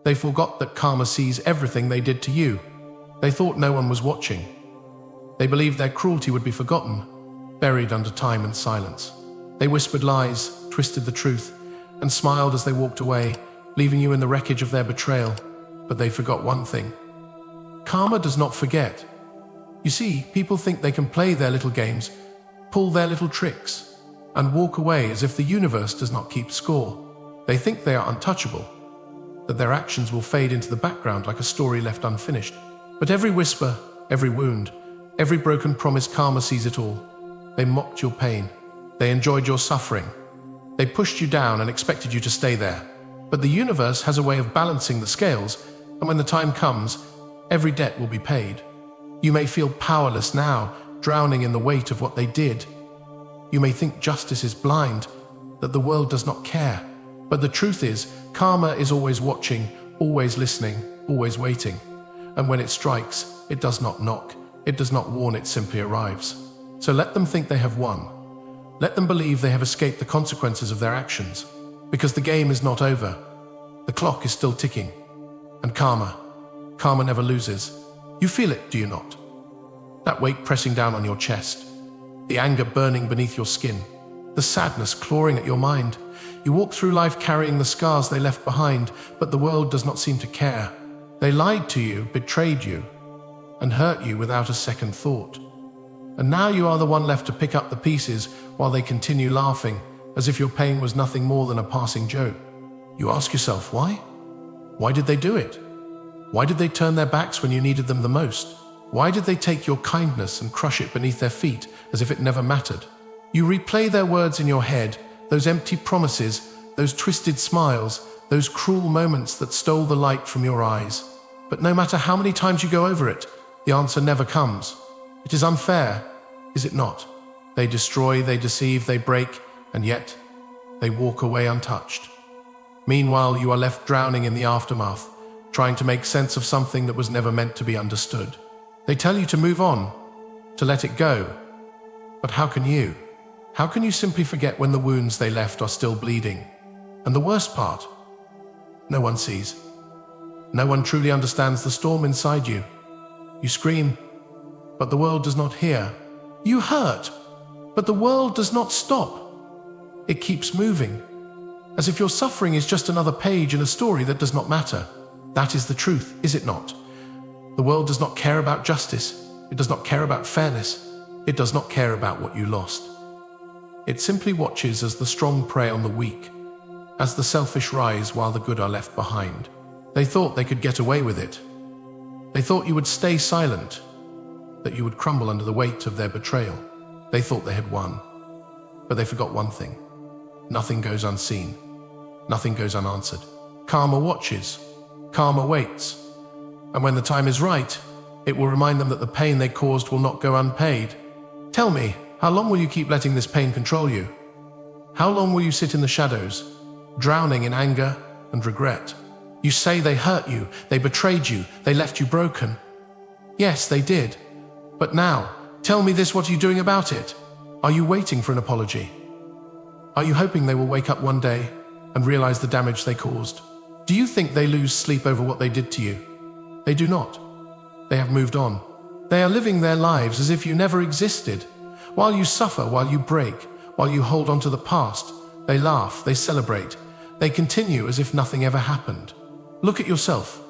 They forgot that karma sees everything they did to you. They thought no one was watching. They believed their cruelty would be forgotten, buried under time and silence. They whispered lies, twisted the truth, and smiled as they walked away, leaving you in the wreckage of their betrayal. But they forgot one thing. Karma does not forget. You see, people think they can play their little games, pull their little tricks, and walk away as if the universe does not keep score. They think they are untouchable, that their actions will fade into the background like a story left unfinished. But every whisper, every wound, every broken promise, karma sees it all. They mocked your pain. They enjoyed your suffering. They pushed you down and expected you to stay there. But the universe has a way of balancing the scales, and when the time comes, every debt will be paid. You may feel powerless now, drowning in the weight of what they did. You may think justice is blind, that the world does not care. But the truth is, karma is always watching, always listening, always waiting. And when it strikes, it does not knock, it does not warn, it simply arrives. So let them think they have won. Let them believe they have escaped the consequences of their actions. Because the game is not over. The clock is still ticking. And karma never loses. You feel it, do you not? That weight pressing down on your chest. The anger burning beneath your skin. The sadness clawing at your mind. You walk through life carrying the scars they left behind, but the world does not seem to care. They lied to you, betrayed you, and hurt you without a second thought. And now you are the one left to pick up the pieces while they continue laughing, as if your pain was nothing more than a passing joke. You ask yourself, why? Why did they do it? Why did they turn their backs when you needed them the most? Why did they take your kindness and crush it beneath their feet as if it never mattered? You replay their words in your head, those empty promises, those twisted smiles, those cruel moments that stole the light from your eyes. But no matter how many times you go over it, the answer never comes. It is unfair, is it not? They destroy, they deceive, they break, and yet they walk away untouched. Meanwhile, you are left drowning in the aftermath, trying to make sense of something that was never meant to be understood. They tell you to move on, to let it go. But how can you? How can you simply forget when the wounds they left are still bleeding? And the worst part, no one sees. No one truly understands the storm inside you. You scream, but the world does not hear. You hurt, but the world does not stop. It keeps moving, as if your suffering is just another page in a story that does not matter. That is the truth, is it not? The world does not care about justice. It does not care about fairness. It does not care about what you lost. It simply watches as the strong prey on the weak, as the selfish rise while the good are left behind. They thought they could get away with it. They thought you would stay silent, that you would crumble under the weight of their betrayal. They thought they had won. But they forgot one thing. Nothing goes unseen. Nothing goes unanswered. Karma watches. Karma waits. And when the time is right, it will remind them that the pain they caused will not go unpaid. Tell me, how long will you keep letting this pain control you? How long will you sit in the shadows, drowning in anger and regret? You say they hurt you, they betrayed you, they left you broken. Yes, they did. But now, tell me this, what are you doing about it? Are you waiting for an apology? Are you hoping they will wake up one day and realize the damage they caused? Do you think they lose sleep over what they did to you? They do not. They have moved on. They are living their lives as if you never existed. While you suffer, while you break, while you hold on to the past, they laugh, they celebrate, they continue as if nothing ever happened. Look at yourself.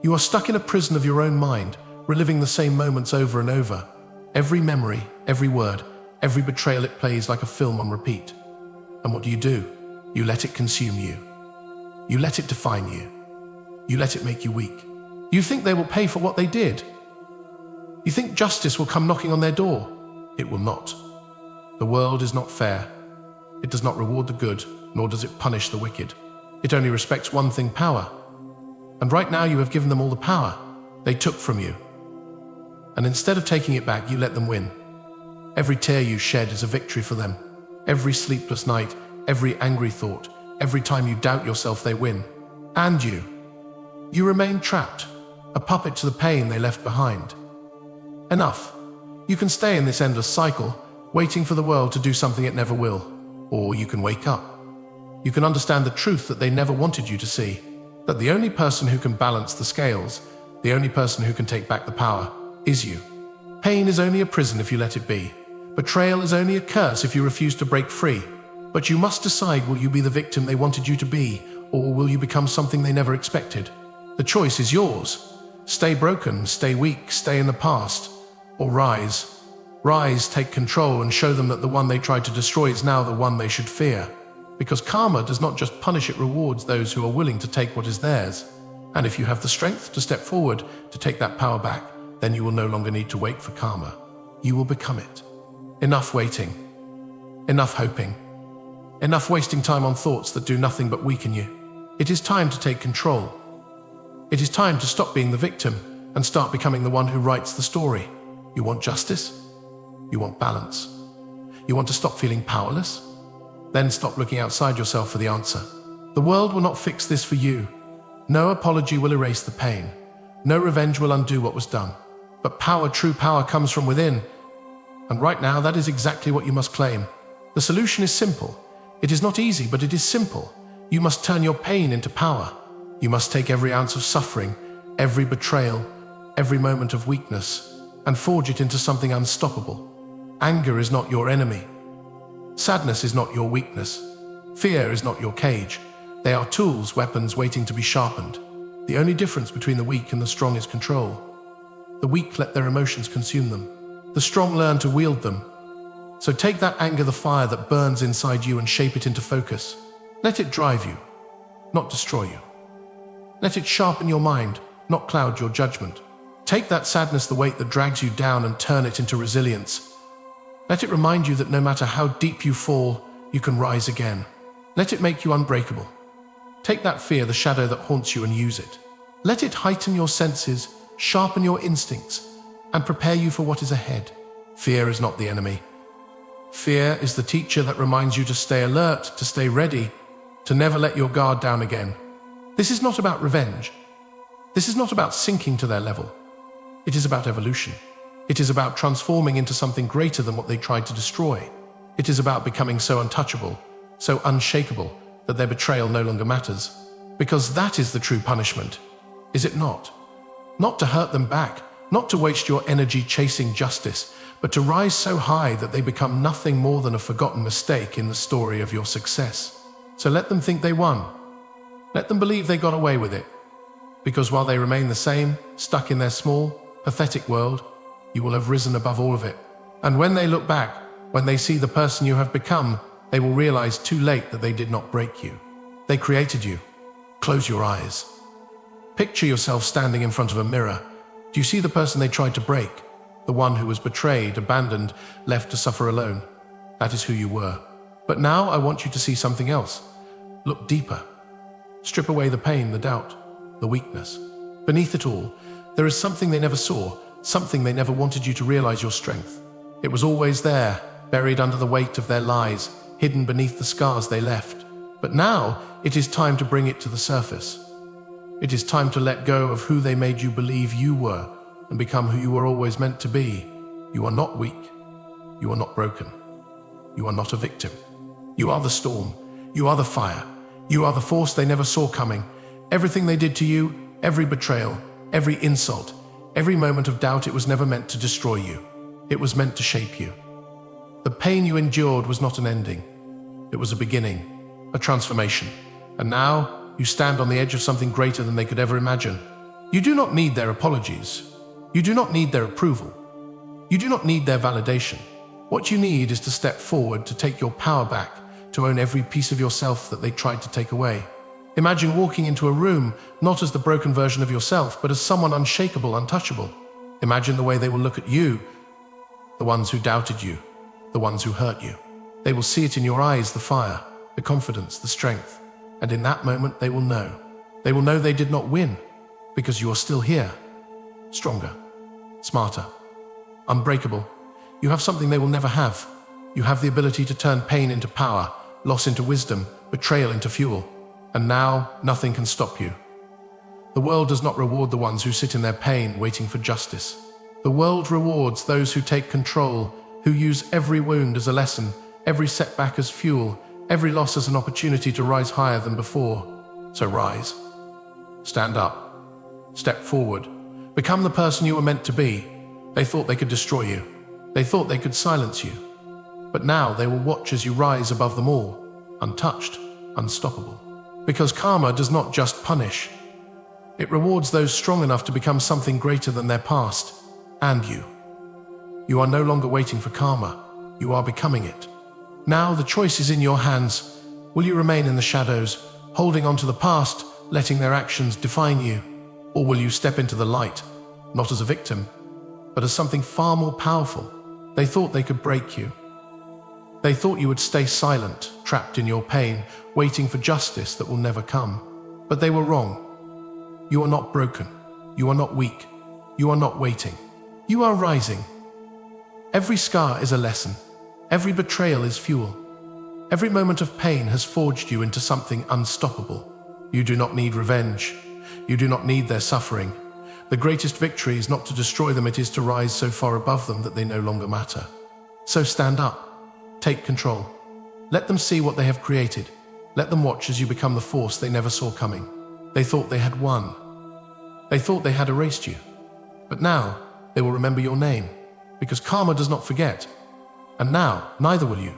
You are stuck in a prison of your own mind, reliving the same moments over and over. Every memory, every word, every betrayal, it plays like a film on repeat. And what do? You let it consume you. You let it define you. You let it make you weak. You think they will pay for what they did. You think justice will come knocking on their door. It will not. The world is not fair. It does not reward the good, nor does it punish the wicked. It only respects one thing, power. And right now you have given them all the power they took from you. And instead of taking it back, you let them win. Every tear you shed is a victory for them. Every sleepless night, every angry thought, every time you doubt yourself, they win. And you remain trapped, a puppet to the pain they left behind. Enough. You can stay in this endless cycle, waiting for the world to do something it never will. Or you can wake up. You can understand the truth that they never wanted you to see. that the only person who can balance the scales, the only person who can take back the power, is you. Pain is only a prison if you let it be. Betrayal is only a curse if you refuse to break free. But you must decide, will you be the victim they wanted you to be, or will you become something they never expected? The choice is yours. Stay broken, stay weak, stay in the past, or rise. Rise, take control, and show them that the one they tried to destroy is now the one they should fear. Because karma does not just punish, it rewards those who are willing to take what is theirs. And if you have the strength to step forward to take that power back, then you will no longer need to wait for karma. You will become it. Enough waiting. Enough hoping. Enough wasting time on thoughts that do nothing but weaken you. It is time to take control. It is time to stop being the victim and start becoming the one who writes the story. You want justice? You want balance? You want to stop feeling powerless? Then stop looking outside yourself for the answer. The world will not fix this for you. No apology will erase the pain. No revenge will undo what was done. But power, true power, comes from within. And right now, that is exactly what you must claim. The solution is simple. It is not easy, but it is simple. You must turn your pain into power. You must take every ounce of suffering, every betrayal, every moment of weakness, and forge it into something unstoppable. Anger is not your enemy. Sadness is not your weakness. Fear is not your cage. They are tools, weapons waiting to be sharpened. The only difference between the weak and the strong is control. The weak let their emotions consume them. The strong learn to wield them. So take that anger, the fire that burns inside you, and shape it into focus. Let it drive you, not destroy you. Let it sharpen your mind, not cloud your judgment. Take that sadness, the weight that drags you down, and turn it into resilience. Let it remind you that no matter how deep you fall, you can rise again. Let it make you unbreakable. Take that fear, the shadow that haunts you, and use it. Let it heighten your senses, sharpen your instincts, and prepare you for what is ahead. Fear is not the enemy. Fear is the teacher that reminds you to stay alert, to stay ready, to never let your guard down again. This is not about revenge. This is not about sinking to their level. It is about evolution. It is about transforming into something greater than what they tried to destroy. It is about becoming so untouchable, so unshakable, that their betrayal no longer matters. Because that is the true punishment, is it not? Not to hurt them back, not to waste your energy chasing justice, but to rise so high that they become nothing more than a forgotten mistake in the story of your success. So let them think they won. Let them believe they got away with it. Because while they remain the same, stuck in their small, pathetic world, you will have risen above all of it. And when they look back, when they see the person you have become, they will realize too late that they did not break you. They created you. Close your eyes. Picture yourself standing in front of a mirror. Do you see the person they tried to break? The one who was betrayed, abandoned, left to suffer alone. That is who you were. But now I want you to see something else. Look deeper. Strip away the pain, the doubt, the weakness. Beneath it all, there is something they never saw, something they never wanted you to realize: your strength. It was always there, buried under the weight of their lies, hidden beneath the scars they left. But now it is time to bring it to the surface. It is time to let go of who they made you believe you were and become who you were always meant to be. You are not weak. You are not broken. You are not a victim. You are the storm. You are the fire. You are the force they never saw coming. Everything they did to you, every betrayal, every insult, every moment of doubt, it was never meant to destroy you. It was meant to shape you. The pain you endured was not an ending. It was a beginning, a transformation. And now you stand on the edge of something greater than they could ever imagine. You do not need their apologies. You do not need their approval. You do not need their validation. What you need is to step forward, to take your power back, to own every piece of yourself that they tried to take away. Imagine walking into a room, not as the broken version of yourself, but as someone unshakable, untouchable. Imagine the way they will look at you, the ones who doubted you, the ones who hurt you. They will see it in your eyes, the fire, the confidence, the strength. And in that moment, they will know. They will know they did not win, because you are still here, stronger, smarter, unbreakable. You have something they will never have. You have the ability to turn pain into power, loss into wisdom, betrayal into fuel. And now, nothing can stop you. The world does not reward the ones who sit in their pain, waiting for justice. The world rewards those who take control, who use every wound as a lesson, every setback as fuel, every loss as an opportunity to rise higher than before. So rise. Stand up. Step forward. Become the person you were meant to be. They thought they could destroy you. They thought they could silence you. But now they will watch as you rise above them all, untouched, unstoppable. Because karma does not just punish. It rewards those strong enough to become something greater than their past, and you. You are no longer waiting for karma. You are becoming it. Now the choice is in your hands. Will you remain in the shadows, holding on to the past, letting their actions define you? Or will you step into the light, not as a victim, but as something far more powerful? They thought they could break you. They thought you would stay silent, trapped in your pain, waiting for justice that will never come. But they were wrong. You are not broken. You are not weak. You are not waiting. You are rising. Every scar is a lesson. Every betrayal is fuel. Every moment of pain has forged you into something unstoppable. You do not need revenge. You do not need their suffering. The greatest victory is not to destroy them, it is to rise so far above them that they no longer matter. So stand up. Take control. Let them see what they have created. Let them watch as you become the force they never saw coming. They thought they had won. They thought they had erased you. But now they will remember your name, because karma does not forget. And now neither will you.